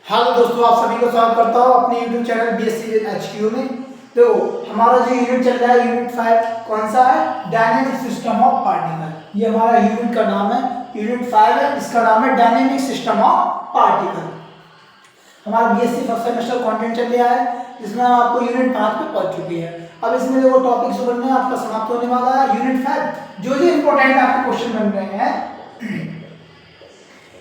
Hello दोस्तों, आप सभी को स्वागत करता हूँ अपने YouTube चैनल BSc HQ में। तो हमारा जो यूनिट चल रहा है यूनिट 5 कौन सा है? Dynamic system of particle. ये हमारा यूनिट का नाम है, यूनिट 5 है, इसका नाम है डायनेमिक सिस्टम ऑफ पार्टिकल। हमारा BSc फर्स्ट सेमेस्टर कंटेंट चल रहा है जिसमें हम आपको यूनिट 5 पे पहुंच चुके हैं। अब इसमें देखो टॉपिक जो बनने आपका समाप्त होने वाला है यूनिट 5। जो इंपॉर्टेंट आपके क्वेश्चन बन रहे हैं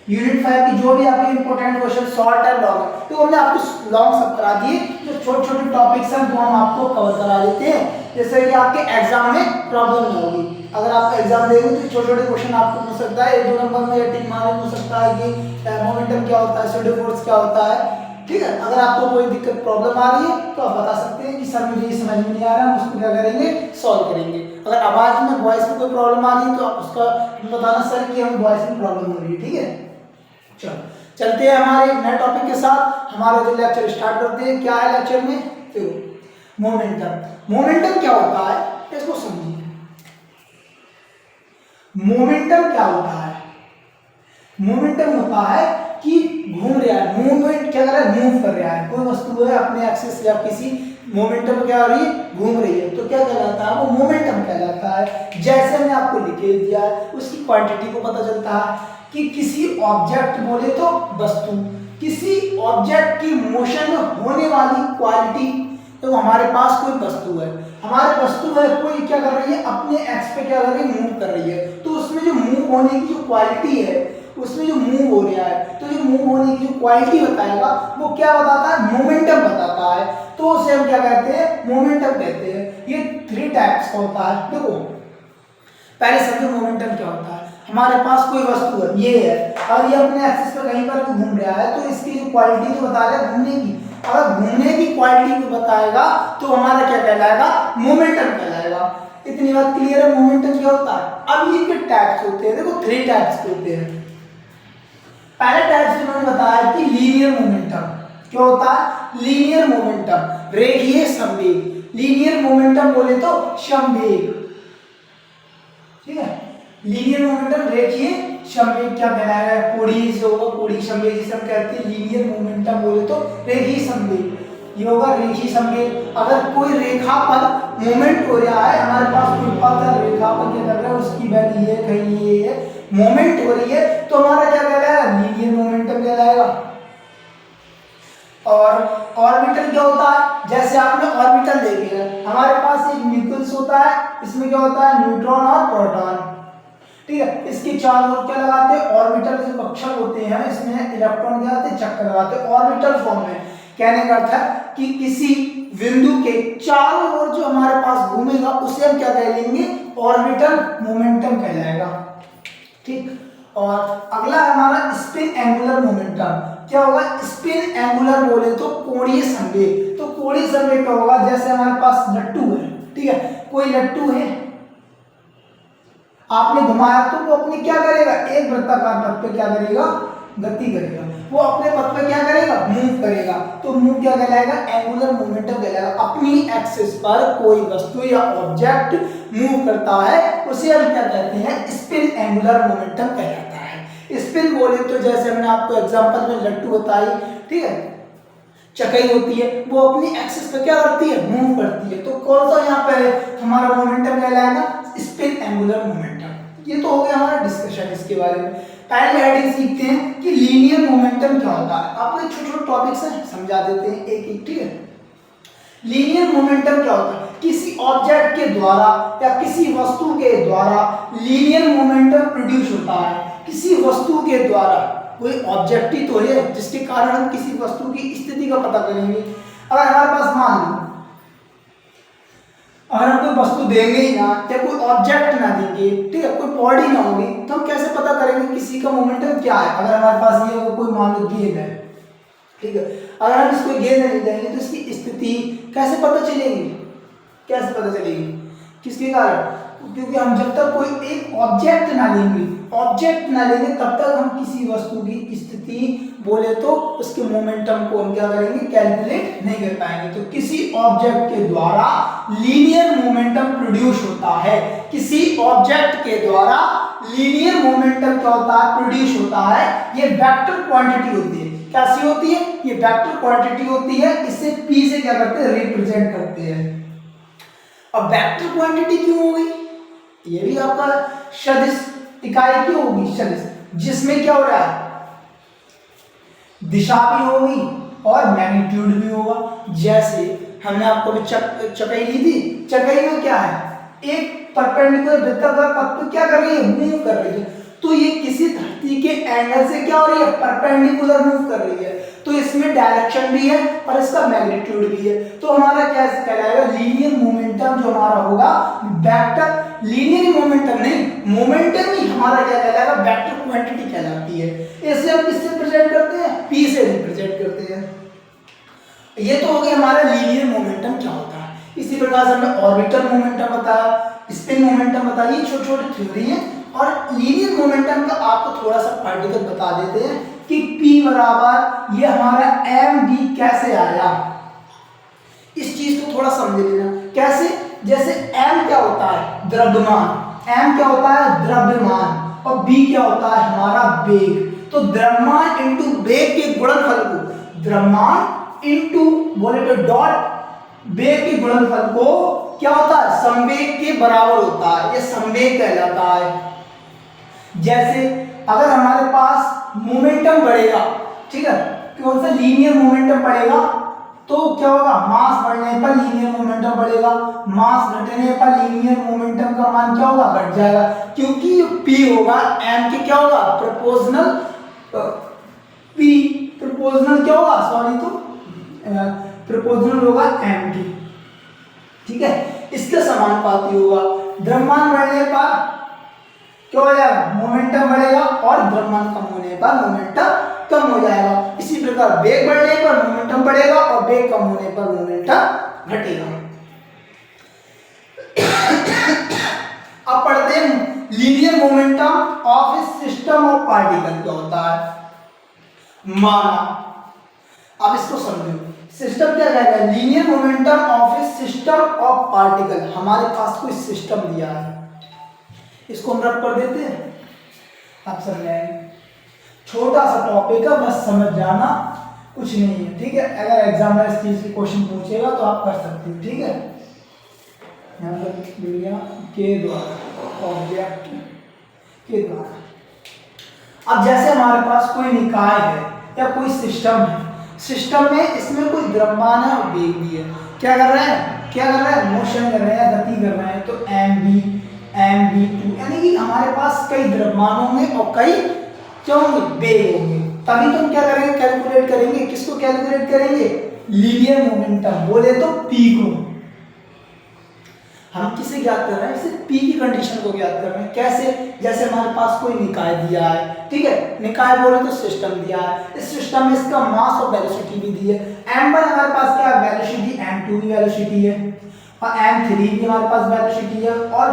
यूनिट 5 की जो भी आपके इंपॉर्टेंट क्वेश्चन शॉर्ट है लॉन्ग है, तो हमने आपको लॉन्ग सब करा दिए। जो छोटे छोटे टॉपिक्स हैं वो हम आपको कवर करा देते हैं, जैसे कि आपके एग्जाम में प्रॉब्लम नहीं होगी। अगर आप एग्जाम देंगे तो छोटे छोटे क्वेश्चन आपको पूछ सकता है, 1-2 नंबर में टिक मारने पूछ सकता है कि मोमेंटम क्या होता है, स्यूडो फोर्स क्या होता है। ठीक है, अगर आपको कोई दिक्कत प्रॉब्लम आ रही है तो आप बता सकते हैं कि सर मुझे ये समझ में नहीं आ रहा, हम उसको क्या करेंगे, सॉल्व करेंगे। अगर आवाज में वॉइस में कोई प्रॉब्लम आ रही है तो आप उसका बताना सर कि हम वॉइस में प्रॉब्लम हो रही है। ठीक है, चलो चलते हैं हमारे नए टॉपिक के साथ। हमारा जो लेक्चर स्टार्ट करते हैं, क्या है लेक्चर में, देखो मोमेंटम। मोमेंटम क्या होता है इसको समझिए। मोमेंटम क्या होता है? मोमेंटम होता है कि घूम रहा है, मूवमेंट क्या कर रहा है, मूव कर रहा है। कोई वस्तु है अपने एक्सिस या किसी मोमेंटम क्या हो रही है, घूम रही है, तो क्या कहलाता है, वो मोमेंटम कहलाता है। जैसे मैंने आपको लिख दिया है उसकी क्वांटिटी को पता चलता है कि किसी ऑब्जेक्ट बोले तो वस्तु, किसी ऑब्जेक्ट की मोशन में होने वाली क्वालिटी। तो हमारे पास कोई वस्तु है, हमारे वस्तु है, कोई क्या कर रही है, अपने एक्स पे क्या कर रही है, मूव कर रही है। तो उसमें जो मूव होने की जो क्वालिटी है, उसमें जो मूव हो रहा है, तो जो मूव होने की जो क्वालिटी बताएगा वो क्या बताता है, मोमेंटम बताता है। तो उसे हम क्या कहते हैं, मोमेंटम कहते हैं। ये 3 टाइप्स का होता है। देखो पहले समझो मोमेंटम क्या होता है। हमारे पास कोई वस्तु है, ये है, और ये अपने एक्सिस पे कहीं पर भी घूम रहा है, तो इसकी जो क्वालिटी जो बता रहा है घूमने की, अगर घूमने की क्वालिटी को बताएगा तो हमारा क्या कहलाएगा, मोमेंटम कहलाएगा। इतनी बात क्लियर है। मोमेंटम क्या होता है? अब ये कितने टाइप्स होते हैं, देखो 3 टाइप्स के होते हैं। पहले टाइप से मैंने बताया कि लीनियर मोमेंटम। क्या होता है? लीनियर मोमेंटम, रेखीय संवेग। लीनियर मोमेंटम बोले तो संवेग। ठीक है, लीनियर मोमेंटम रेखीय संवेग क्या कहलाएगा, कोणीय से होगा, कोणीय संवेग जिसे हम कहते हैं। लीनियर मोमेंटम बोले तो रेखीय संवेग, ये होगा रेखीय संवेग। अगर कोई रेखा पर मूवमेंट हो रहा है, हमारे पास कोई पथ है, रेखा पर क्या कर रहा है, उसकी वैल्यू ये कहीं ये है, मूवमेंट हो रही है, तो हमारा क्या कहलाएगा, लीनियर मोमेंटम कहलाएगा। और ऑर्बिटल क्या होता है? जैसे आपने ऑर्बिटल देखे हैं, हमारे पास एक न्यूक्लियस होता है, इसमें क्या होता है, न्यूट्रॉन और प्रोटॉन। ठीक है, इसके चारों ओर क्या लगाते हैं, ऑर्बिटल जो कक्षक होते हैं, इसमें इलेक्ट्रॉन क्या होते हैं, चक्कर लगाते हैं ऑर्बिटल फॉर्म में। कहने का अर्थ है कि किसी बिंदु के चारों ओर जो हमारे पास घूमेगा उसे हम क्या कह लेंगे, ऑर्बिटल मोमेंटम कहलाएगा। ठीक, और अगला हमारा स्पिन एंगुलर मोमेंटम। क्या होगा, स्पिन एंगुलर बोले तो कोणीय संवेग। तो कोणीय संवेग क्या होगा, जैसे हमारे पास लट्टू है, ठीक है, कोई लट्टू है, आपने घुमाया तो वो अपने क्या करेगा, एक वृत्ताकार पथ पे क्या करेगा, गति करेगा, वो अपने पथ पे क्या करेगा, मूव करेगा। तो मूव क्या कहलाएगा, एंगुलर मोमेंटम कहलाएगा। अपनी एक्सिस पर कोई वस्तु या ऑब्जेक्ट मूव करता है उसे हम क्या कहते हैं, स्पिन एंगुलर मोमेंटम कहलाता है। स्पिन बोले तो जैसे हमने आपको एग्जांपल में लट्टू बताई, ठीक है, चकई होती है, वो अपनी एक्सिस पे क्या करती है, मूव करती है। तो कौन सा यहाँ पे हमारा मोमेंटम कहलाएगा, स्पिन एंगुलर मोमेंटम। ये तो हो गया हमारा डिस्कशन इसके बारे में। पहले हेडिंग सीखते हैं कि लीनियर मोमेंटम क्या होता है। आपने छोटे छोटे टॉपिक्स हैं, समझा देते हैं एक एक। ठीक है, लीनियर मोमेंटम क्या होता है, किसी ऑब्जेक्ट के द्वारा या किसी वस्तु के द्वारा लीनियर मोमेंटम प्रोड्यूस होता है। किसी वस्तु के द्वारा, कोई ऑब्जेक्ट ही तो है जिसके कारण हम किसी वस्तु की स्थिति का पता करेंगे। अगर हमारे पास मान लो, अगर हम कोई वस्तु देंगे ही ना या कोई ऑब्जेक्ट ना देंगे, ठीक है, कोई बॉडी ना होगी, तो हम कैसे पता करेंगे किसी का मोमेंटम क्या है। अगर हमारे पास ये कोई मान लो गेंद है, ठीक है, अगर हम इसको गेंद नहीं देंगे तो इसकी स्थिति कैसे पता चलेगी, कैसे पता चलेगी, किसके कारण, क्योंकि हम जब तक कोई एक ऑब्जेक्ट ना लेंगे तब तक हम किसी वस्तु की स्थिति बोले तो उसके मोमेंटम को हम क्या करेंगे, कैलकुलेट नहीं कर पाएंगे। तो किसी ऑब्जेक्ट के द्वारा लीनियर मोमेंटम प्रोड्यूस होता है। किसी ऑब्जेक्ट के द्वारा लीनियर मोमेंटम क्या होता है, प्रोड्यूस होता है। ये वेक्टर क्वांटिटी होती है। कैसी होती है, ये वेक्टर क्वांटिटी होती है, इसे p से क्या करते हैं, रिप्रेजेंट करते हैं। अब वेक्टर क्वांटिटी क्यों हो गई, ये भी आपका सदिश इकाई क्यों होगी, सदिश, जिसमें क्या हो रहा है, दिशा भी होगी और मैग्नीट्यूड भी होगा। जैसे हमने आपको भी चकई ली थी, चकई में क्या है, एक परपेंडिकुलर वृत्ताकार पथ पे क्या कर रही है, मूव कर रही है, तो ये किसी धरती के एंगल से क्या हो रही है, परपेंडिकुलर मूव कर रही है, तो इसमें डायरेक्शन भी है और इसका मैग्नीट्यूड भी है। तो हमारा क्या कहलाएगा, लीनियर मोमेंटम जो हमारा होगा, वेक्टर लीनियर मोमेंटम नहीं, मोमेंटम ही हमारा क्या कहलाएगा, वेक्टर क्वांटिटी कहलाती है। इसे हम किससे रिप्रेजेंट करते हैं, p से रिप्रेजेंट करते हैं। ये तो हो गया हमारा लीनियर मोमेंटम क्या होता है। इसी प्रकार से हमने ऑर्बिटल मोमेंटम बताया, स्पिन मोमेंटम बताया, ये छोटे छोटे थ्योरी है। और लीनियर मोमेंटम का आपको थोड़ा सा पार्टिकल बता देते हैं कि p बराबर ये हमारा mv कैसे आया, इस चीज को थोड़ा समझ लेना। कैसे, जैसे m क्या होता है, द्रव्यमान, m क्या होता है, द्रव्यमान, और v क्या होता है, हमारा वेग। तो द्रव्यमान इंटू वेग के गुणनफल को, द्रव्यमान इंटू बोले तो डॉट वेग के गुणनफल को क्या होता है, संवेग के बराबर होता है, ये संवेग कहलाता है। जैसे अगर हमारे पास मोमेंटम बढ़ेगा, ठीक है, कौन सा, लीनियर मोमेंटम बढ़ेगा, तो क्या होगा, मास बढ़ने पर लीनियर मोमेंटम बढ़ेगा, मास घटने पर लीनियर मोमेंटम का मान क्या होगा, घट जाएगा, क्योंकि p होगा m के क्या होगा, प्रोपोर्शनल, p प्रोपोर्शनल क्या होगा, सॉरी, तो प्रोपोर्शनल होगा m की, ठीक है, इसके समानुपाती होगा। द्रव्यमान बढ़ने पर क्या हो जाएगा, मोमेंटम बढ़ेगा, और द्रव्यमान कम होने पर मोमेंटम कम हो जाएगा। इसी प्रकार वेग बढ़ने पर मोमेंटम बढ़ेगा और वेग कम होने पर मोमेंटम घटेगा। अब पढ़ते हैं linear momentum of A system of particle क्या होता है। माना, अब इसको समझो, सिस्टम क्या कहता है, linear momentum of A system of particle. हमारे पास कोई सिस्टम दिया है, इसको हम रब कर देते हैं, आप समझ आएंगे, छोटा सा टॉपिक है, बस समझ जाना, कुछ नहीं है, ठीक है। अगर एग्जामिनर इस चीज की क्वेश्चन पूछेगा तो आप कर सकते हो, ठीक है। यहाँ पर दुनिया के द्वारा, ऑब्जेक्ट के द्वारा। अब जैसे हमारे पास कोई निकाय है या कोई सिस्टम है, सिस्टम में इसमें कोई द्रव्यमान है और वेग भी है, क्या कर रहे हैं, क्या कर रहे हैं, मोशन कर रहे हैं, गति कर रहे हैं, तो mv mv2, यानी कि हमारे पास कई द्रव्यमान होंगे और कई क्या होंगे, वेग होंगे। तभी तो हम क्या करेंगे, कैलकुलेट करेंगे, किसको कैलकुलेट करेंगे, लीनियर मोमेंटम, बोले तो p को। हम किसे ज्ञात कर रहे हैं, इसे p की कंडीशन को ज्ञात कर रहे हैं। कैसे, जैसे हमारे पास कोई निकाय दिया है, ठीक है, निकाय बोले तो सिस्टम दिया है, इस सिस्टम में इसका मास और वेलोसिटी भी दी है। m1 हमारे पापास क्या है, वेलोसिटी, m2 की वेलोसिटी है, और m3 भी हमारे पास वेलोसिटी है, और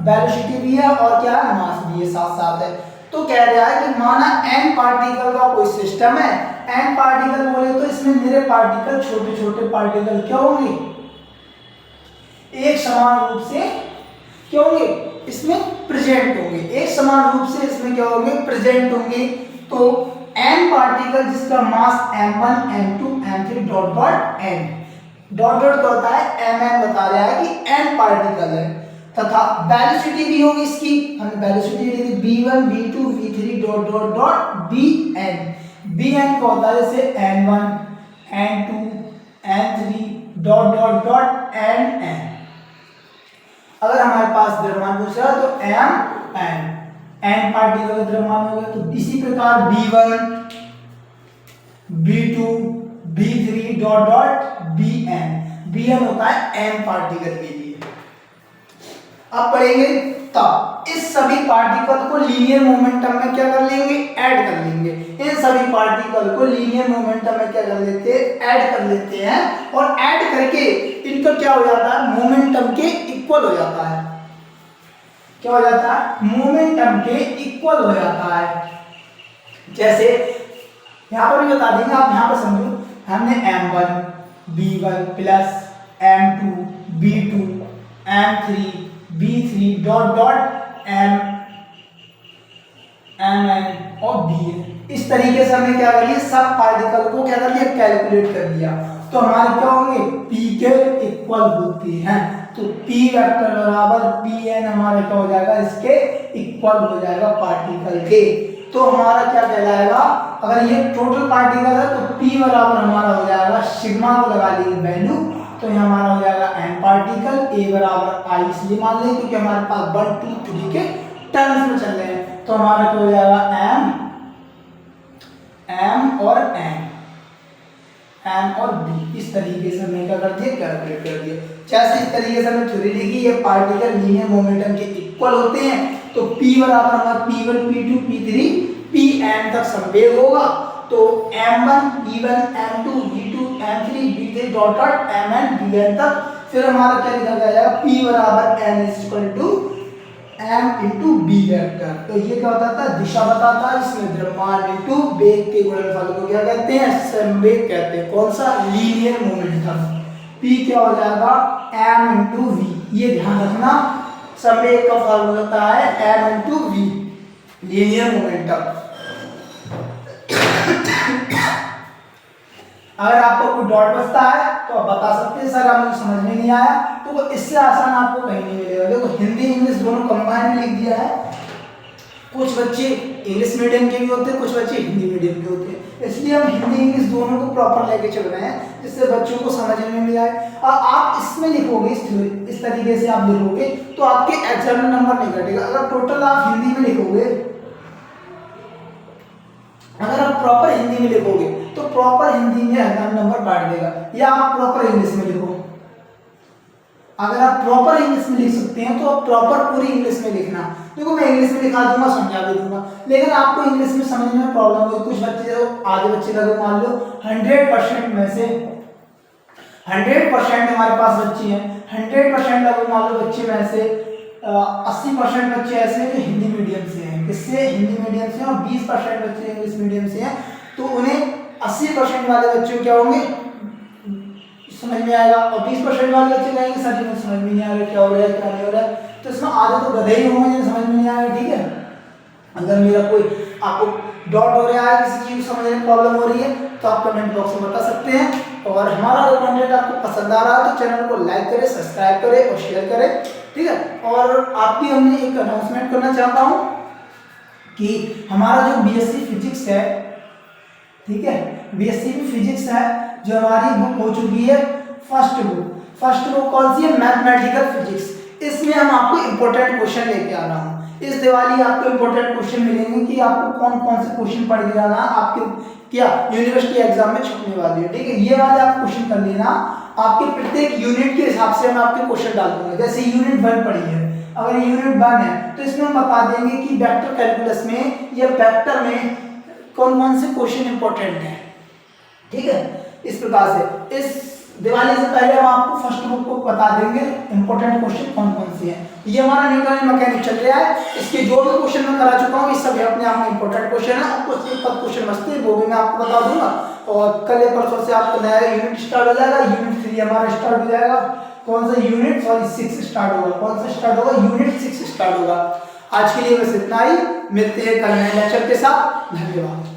वेलोसिटी भी है, और क्या है, मास भी है, साथ साथ है। तो कह रहा है कि माना n पार्टिकल का कोई सिस्टम है, n पार्टिकल बोले तो इसमें मेरे पार्टिकल, छोटे छोटे पार्टिकल क्या होंगे, एक समान रूप से क्या होंगे, इसमें प्रेजेंट होंगे, एक समान रूप से इसमें क्या होंगे, प्रेजेंट होंगे। तो n पार्टिकल जिसका मास m1 m2 m3 dot dot n, dot dot क्या होता है, mn बता रहा है कि n पार्टिकल है, तथा वेलोसिटी भी होगी इसकी, हमने वेलोसिटी ली थी v1 v2 v3 dot dot dot bn, bn का होता है जैसे n1 n2 n3 dot dot dot nn। अगर हमारे पास द्रव्यमान पूछ रहा है तो n पार्टिकल का द्रव्यमान हो गया। तो इसी प्रकार b1 b2 b3 dot dot bn होता है n पार्टिकल के लिए। अब पढ़ेंगे तब इस सभी पार्टिकल को लीनियर मोमेंटम में क्या कर लेंगे, ऐड कर लेंगे। इन सभी पार्टिकल को लीनियर मोमेंटम में क्या कर लेते हैं, ऐड कर लेते हैं, और ऐड करके इनका क्या हो जाता है, मोमेंटम के इक्वल हो जाता है। क्या हो जाता है, मोमेंटम के इक्वल हो जाता है। जैसे यहां पर भी बता देंगे, आप यहां पर समझो, हमने m1 b1 plus m2 b2 m3 b3 dot dot mn और bn इस तरीके से हमने क्या कर लिया, सब पार्टिकल को क्या कर लिया, कैलकुलेट कर लिया। तो हमारे क्या होंगे, P के इक्वल होते हैं। तो P वेक्टर बराबर Pn हमारा क्या हो जाएगा, इसके इक्वल हो जाएगा पार्टिकल के। तो हमारा क्या कहलाएगा, अगर ये टोटल पार्टिकल है तो P बराबर हमारा हो जाएगा, सिग्मा को लगा लेंगे वैल्यू, तो ये हमारा हो जाएगा m पार्टिकल, A बराबर I इसलिए मान लें क्योंकि हमारे पास 1 2 3 के टर्म्स में चल रहे हैं। तो हमारा क्या हो जाएगा, m और m और b, इस तरीके से हमने क्या कर दिया, कैलकुलेट कर दिया। जैसे इस तरीके से हमने थ्योरी लिखी, ये पार्टिकल लीनियर मोमेंटम के इक्वल होते हैं। तो p बराबर हमारा p1 p2 p3 pn तक संवेग होगा। तो m1 p1 m2 v2 m3 v3 dot dot mn bn तक। फिर हमारा क्या लिखा जाएगा, p बराबर n equal to m into B vector. तो ये क्या होता है, दिशा बताता है, इसमें द्रव्यमान इंटू वेग के गुणनफल को क्या कहते हैं, संवेग कहते हैं। कौन सा, लीनियर मोमेंटम। p क्या हो जाएगा, m इंटू v, ये ध्यान रखना, संवेग का फॉर्मूला होता है m into v, linear momentum. अगर आपको कोई डॉट बचता है तो आप बता सकते हैं, सर हमें समझ में नहीं आया, तो वो इससे आसान आपको कहीं नहीं मिलेगा। देखो हिंदी इंग्लिश दोनों कंबाइन में लिख दिया है। कुछ बच्चे इंग्लिश मीडियम के भी होते हैं, कुछ बच्चे हिंदी मीडियम के होते हैं, इसलिए हम हिंदी इंग्लिश दोनों को प्रॉपर लेके चल रहे हैं, जिससे बच्चों को समझ में भी आए। और आप इसमें लिखोगे, इस तरीके से आप लिखोगे तो आपके एग्जाम में नंबर नहीं घटेगा। अगर टोटल आप हिंदी में लिखोगे, अगर आप प्रॉपर हिंदी में लिखोगे तो प्रॉपर हिंदी में एग्जाम नंबर बांट देगा, या आप प्रॉपर इंग्लिश में लिखो। अगर आप प्रॉपर इंग्लिश में लिख सकते हैं तो आप प्रॉपर पूरी इंग्लिश में लिखना। देखो मैं इंग्लिश में लिखा दूंगा, समझा भी दूंगा, लेकिन आपको इंग्लिश में समझने में प्रॉब्लम होगी। कुछ बच्चे, आधे बच्चे लगभग मान लो 100% में से 100% हमारे पास बच्चे हैं, 100% लगभग मान लो बच्चे में से 80% बच्चे ऐसे हैं जो हिंदी मीडियम से हैं, किससे, हिंदी मीडियम से, और 20% बच्चे इंग्लिश मीडियम से हैं। तो उन्हें 80% वाले बच्चों क्या होंगे, समझ में आएगा, और 20% वाले बच्चे कहेंगे सर जी समझ में नहीं आ रहा क्या हो रहा है, क्या नहीं हो रहा है। तो इसमें आधे तो गधे ही होंगे जिन्हें समझ में नहीं आएगा, ठीक है। अगर मेरा कोई आपको डॉट हो रहा है, किसी चीज को समझने में प्रॉब्लम हो रही है, तो आप कमेंट बॉक्स में बता सकते हैं। और हमारा अगर कंटेंट आपको पसंद आ रहा है तो चैनल को लाइक करें, सब्सक्राइब करें और शेयर करें, ठीक है। और आपकी हमने एक अनाउंसमेंट करना चाहता हूँ कि हमारा जो बीएससी फिजिक्स है, ठीक है, बीएससी में फिजिक्स है, जो हमारी बुक हो चुकी है फर्स्ट बुक कौन सी है, मैथमेटिकल फिजिक्स। इसमें हम आपको इंपॉर्टेंट क्वेश्चन लेके आ रहा हूँ। इस दिवाली आपको इंपॉर्टेंट क्वेश्चन मिलेंगे कि आपको कौन कौन से क्वेश्चन पढ़ के जाना आपके क्या यूनिवर्सिटी एग्जाम में छपने वाली है, ठीक है। ये वाले आप क्वेश्चन कर लेना, आपके प्रत्येक यूनिट के हिसाब से मैं आपके क्वेश्चन डाल दूंगा। जैसे यूनिट 1 पढ़ी है, अगर यूनिट 1 है तो इसमें हम बता देंगे कि वेक्टर कैलकुलस में या वेक्टर में कौन कौन से क्वेश्चन इंपॉर्टेंट है, ठीक है। इस प्रकार से इस दिवाली से पहले हम आपको फर्स्ट बुक को बता देंगे इंपॉर्टेंट क्वेश्चन कौन कौन से हैं। ये हमारा न्यूटन मैकेनिक्स चल रहा है, इसके जो भी क्वेश्चन मैं करा चुका हूँ, ये सब अपने आप में इंपॉर्टेंट क्वेश्चन है। कुछ एक क्वेश्चन बचते हैं वो भी मैं आपको बता दूंगा। और कल या परसों से आपका नया यूनिट स्टार्ट हो जाएगा, यूनिट 3 हमारा स्टार्ट हो जाएगा। कौन सा यूनिट, सॉरी 6 स्टार्ट होगा। कौन सा स्टार्ट होगा, यूनिट 6 स्टार्ट होगा। आज के लिए बस इतना ही, मिलते हैं कल नए लेक्चर के साथ। धन्यवाद।